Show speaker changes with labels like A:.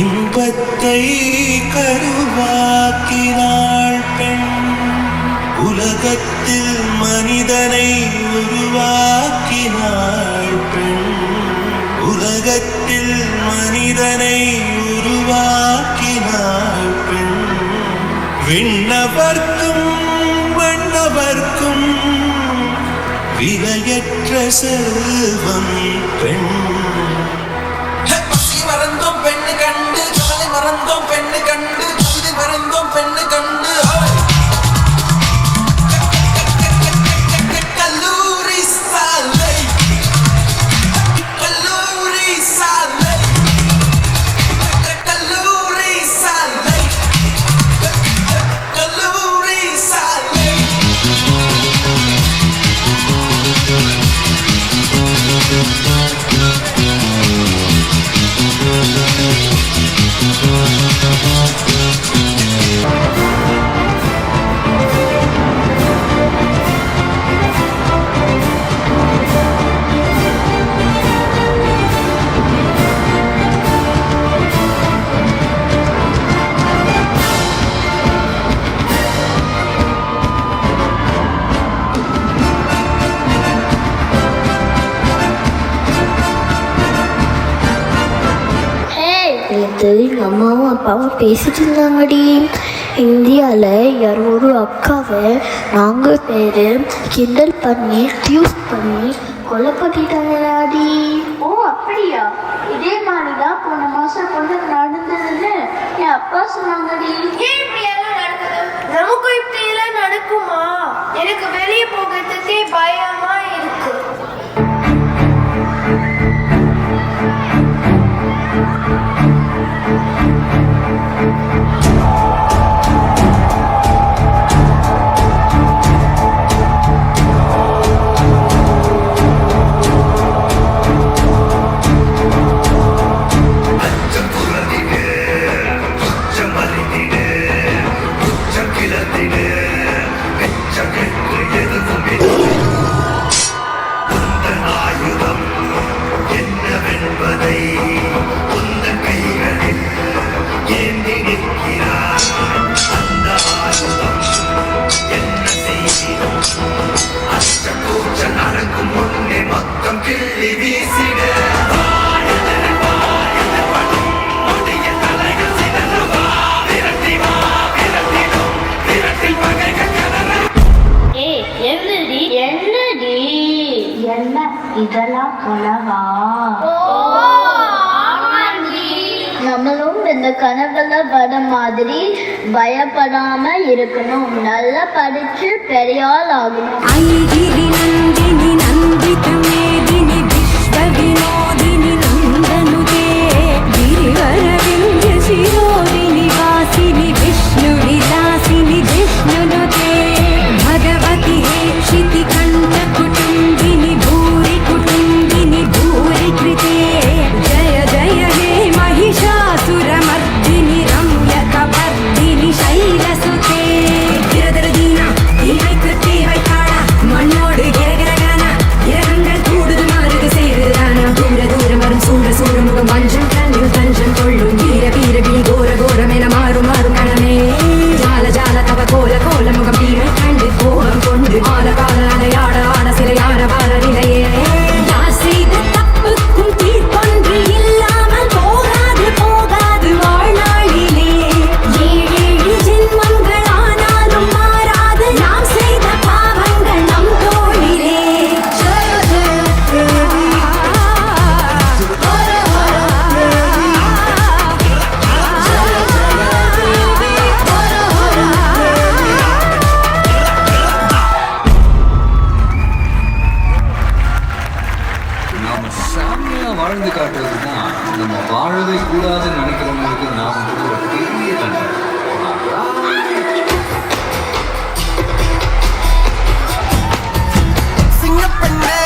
A: இன்பத்தை கருவாக்கினாள் பெண். உலகத்தில் மனிதனை உருவாக்கினாள் பெண். உலகத்தில் மனிதனை உருவாக்கினாள் பெண். விண்ணவர்க்கும் வண்ணவர்க்கும் விலையற்ற செல்வம் பெண். மறந்தோம் பெண்ணு கண்டு கவலை மறந்தோம் பெண்ணு கண்டு கவிதை மறந்தோம் பெண்ணு கண்டு. கல்லூரி சாலை கல்லூரி சாலை கல்லூரி சாலை கல்லூரி சாலை.
B: எங்கள் அம்மாவும் அப்பாவும் பேசிட்டு இருந்தாங்கடி. இந்தியாவில் யாரோ ஒரு அக்காவை 4 பேர் கிண்டல் பண்ணி டியூஸ் பண்ணி கொலை பண்ணிட்டாங்கடி.
C: ஓ அப்படியா? இதே மாதிரி தான் போன மாதம் கொண்டு நடந்ததுன்னு என் அப்பா சொன்னாங்கடி. இப்படியெல்லாம் நடக்குது? நமக்கும் இப்படியெல்லாம் நடக்குமா? எனக்கு வெளியே போகிறதுக்கே பயமா இருக்கு. இதெல்லாம் கனவா? நம்மளும் இந்த கனவுல வர மாதிரி பயப்படாம இருக்கணும். நல்லா படிச்சு பெரியாள் ஆகணும்.
D: வாழ்ந்து காட்டுறதுன்னா நம்ம வாழவே கூடாதுன்னு நினைக்கிறவங்களுக்கு நாம் ஒரு பெரிய தண்டனை.
A: சிங்கப்பெண்ணே